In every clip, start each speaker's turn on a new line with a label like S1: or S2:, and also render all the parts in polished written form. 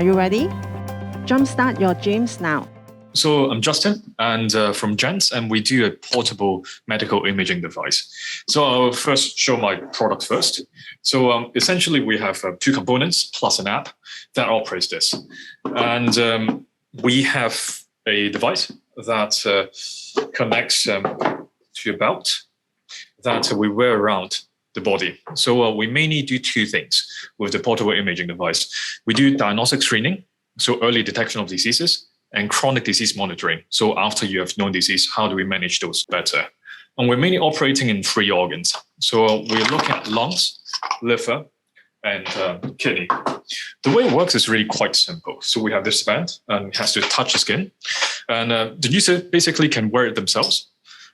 S1: you ready? Jumpstart your dreams now.
S2: So I'm Justin and from Gense, and we do a portable medical imaging device. So I'll first show my product first. So essentially we have two components plus an app that operates this. And we have a device that connects to a belt that we wear around the body. So we mainly do two things with the portable imaging device. We do diagnostic screening, so early detection of diseases, and chronic disease monitoring. So after you have known disease, how do we manage those better? And we're mainly operating in 3 organs. So we're looking at lungs, liver, and kidney. The way it works is really quite simple. So we have this band, and it has to touch the skin. And the user basically can wear it themselves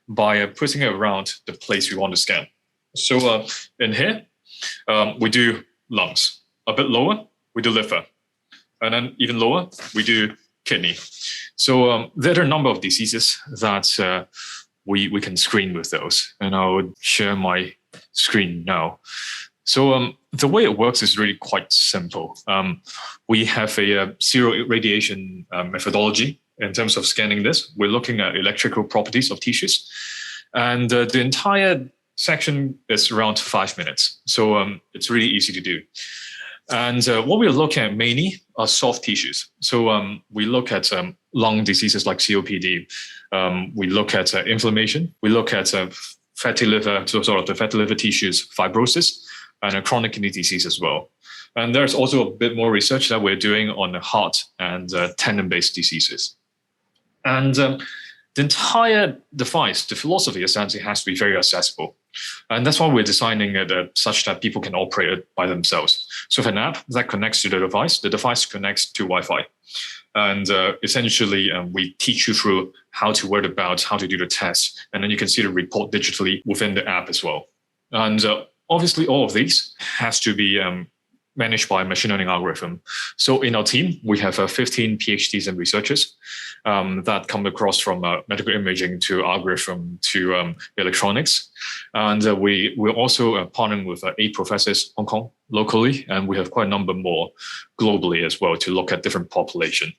S2: by putting it around the place we want to scan. So in here, we do lungs. A bit lower, we do liver. And then even lower, we do kidney. So there are a number of diseases that we can screen with those. And I would share my screen now. So the way it works is really quite simple. We have a zero radiation methodology in terms of scanning this. We're looking at electrical properties of tissues. And the entire section is around 5 minutes. So it's really easy to do. And what we're looking at mainly are soft tissues. So we look at lung diseases like COPD. We look at inflammation. We look at fatty liver, so sort of the fatty liver tissues, fibrosis, and a chronic kidney disease as well. And there's also a bit more research that we're doing on the heart and tendon-based diseases. And the entire device, the philosophy is that it has to be very accessible. And that's why we're designing it such that people can operate it by themselves. So with an app that connects to the device connects to Wi-Fi. And essentially, we teach you through how to wear the belt, how to do the test, and then you can see the report digitally within the app as well. And obviously, all of these has to be managed by a machine learning algorithm. So in our team, we have 15 PhDs and researchers that come across from medical imaging to algorithm to electronics. And we're also partnering with 8 professors Hong Kong locally, and we have quite a number more globally as well to look at different population.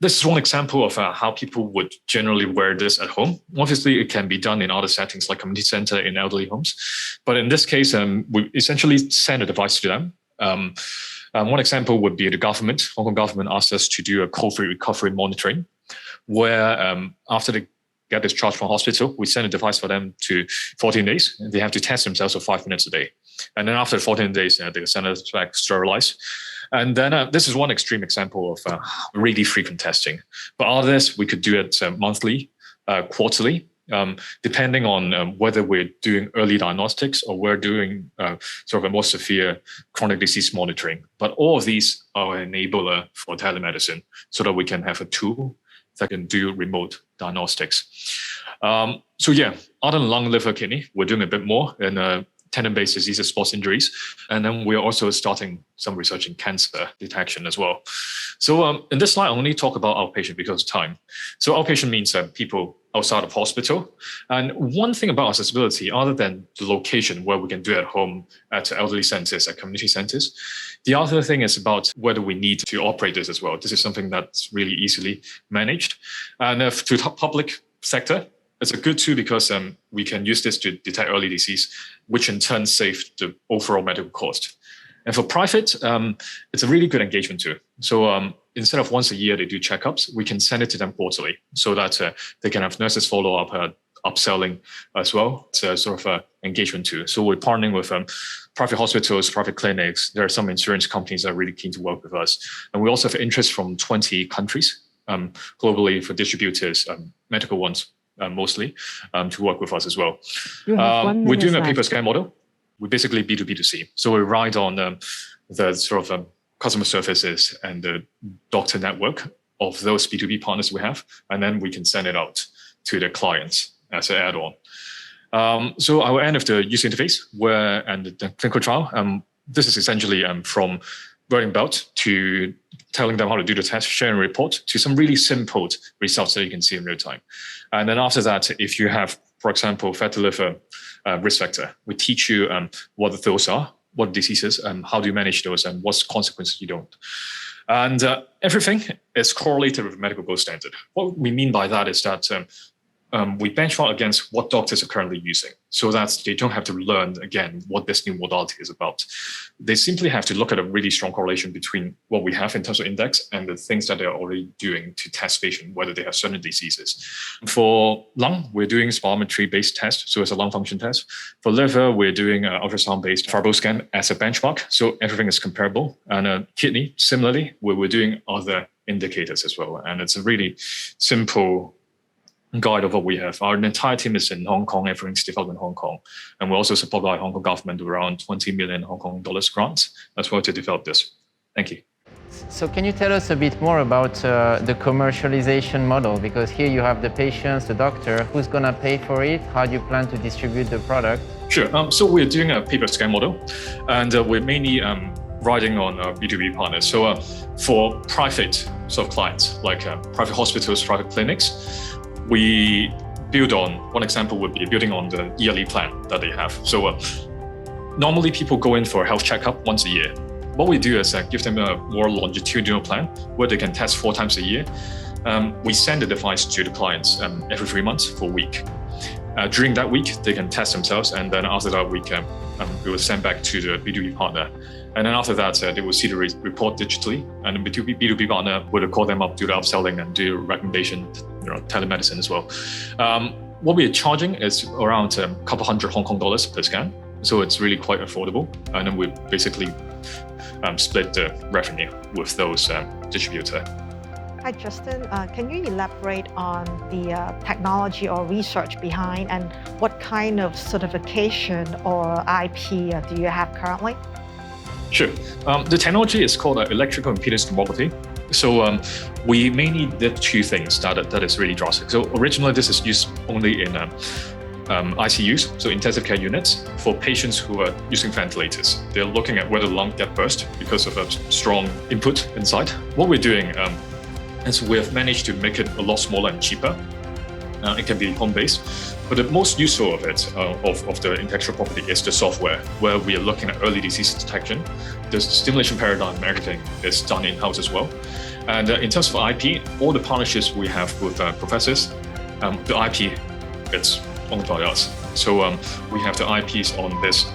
S2: This is one example of how people would generally wear this at home. Obviously, it can be done in other settings like community center in elderly homes. But in this case, we essentially send a device to them. One example would be the government. Hong Kong government asked us to do a COVID recovery monitoring, where after they get discharged from hospital, we send a device for them to 14 days. They have to test themselves for 5 minutes a day. And then after 14 days, they send us back sterilized. And then this is one extreme example of really frequent testing. But all this, we could do it monthly, quarterly, depending on whether we're doing early diagnostics or we're doing sort of a more severe chronic disease monitoring. But all of these are an enabler for telemedicine so that we can have a tool that can do remote diagnostics. So yeah, other than lung, liver, kidney, we're doing a bit more in tendon-based diseases, sports injuries. And then we're also starting some research in cancer detection as well. So in this slide, I only talk about outpatient because of time. So outpatient means people outside of hospital. And one thing about accessibility, other than the location where we can do it at home, at elderly centers, at community centers, the other thing is about whether we need to operate this as well. This is something that's really easily managed. And to the public sector, it's a good tool because we can use this to detect early disease, which in turn saves the overall medical cost. And for private, it's a really good engagement tool. So instead of once a year they do checkups, we can send it to them quarterly so that they can have nurses follow up, upselling as well. It's a sort of an engagement tool. So we're partnering with private hospitals, private clinics. There are some insurance companies that are really keen to work with us. And we also have interest from 20 countries globally for distributors, medical ones. Mostly to work with us as well. We're doing a pay-per-scan model. We're basically B2B2C. So we ride on the sort of customer services and the doctor network of those B2B partners we have, and then we can send it out to the clients as an add-on. So our end of the user interface and the clinical trial, this is essentially from wearing belt to telling them how to do the test, sharing a report, to some really simple results that you can see in real time. And then after that, if you have, for example, fatty liver risk factor, we teach you what those are, what diseases, how do you manage those, and what's consequences you don't. And everything is correlated with medical gold standard. What we mean by that is that we benchmark against what doctors are currently using, so that they don't have to learn again what this new modality is about. They simply have to look at a really strong correlation between what we have in terms of index and the things that they're already doing to test patients, whether they have certain diseases. For lung, we're doing spirometry-based test, so it's a lung function test. For liver, we're doing an ultrasound-based FibroScan as a benchmark, so everything is comparable. And kidney, similarly, we're doing other indicators as well. And it's a really simple guide of what we have. Our entire team is in Hong Kong, everything's developed in Hong Kong. And we're also supported by Hong Kong government around 20 million Hong Kong dollars grants as well to develop this. Thank you.
S3: So can you tell us a bit more about the commercialization model? Because here you have the patients, the doctor, who's gonna pay for it? How do you plan to distribute the product?
S2: Sure, so we're doing a pay-per-scan model, and we're mainly riding on B2B partners. So for private sort of clients, like private hospitals, private clinics, we build on, one example would be building on the yearly plan that they have. So normally people go in for a health checkup once a year. What we do is give them a more longitudinal plan where they can test 4 times a year. We send the device to the clients every 3 months for a week. During that week, they can test themselves, and then after that week, we will send back to the B2B partner. And then after that, they will see the report digitally, and the B2B partner will call them up, do the upselling, and do recommendation, telemedicine as well. What we are charging is around a couple hundred Hong Kong dollars per scan, so it's really quite affordable. And then we basically split the revenue with those distributors.
S4: Hi, Justin. Can you elaborate on the technology or research behind, and what kind of certification or IP do you have currently?
S2: Sure. The technology is called electrical impedance tomography. So we mainly did 2 things that is really drastic. So originally, this is used only in ICUs, so intensive care units, for patients who are using ventilators. They're looking at whether the lung get burst because of a strong input inside. What we're doing is we have managed to make it a lot smaller and cheaper. It can be home-based, but the most useful of it, of the intellectual property, is the software, where we are looking at early disease detection. The stimulation paradigm and everything is done in-house as well. And in terms of IP, all the partnerships we have with professors, the IP, it's owned by us. So we have the IPs on this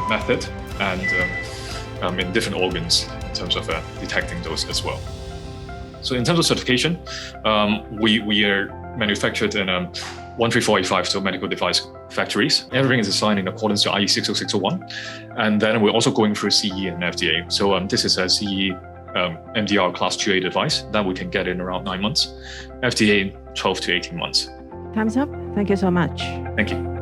S2: method and in different organs in terms of detecting those as well. So in terms of certification, we are manufactured in 13485, so medical device factories. Everything is designed in accordance to IE 60601. And then we're also going through CE and FDA. So this is a CE MDR Class 2A device that we can get in around 9 months. FDA, 12 to 18 months.
S1: Time's up. Thank you so much.
S2: Thank you.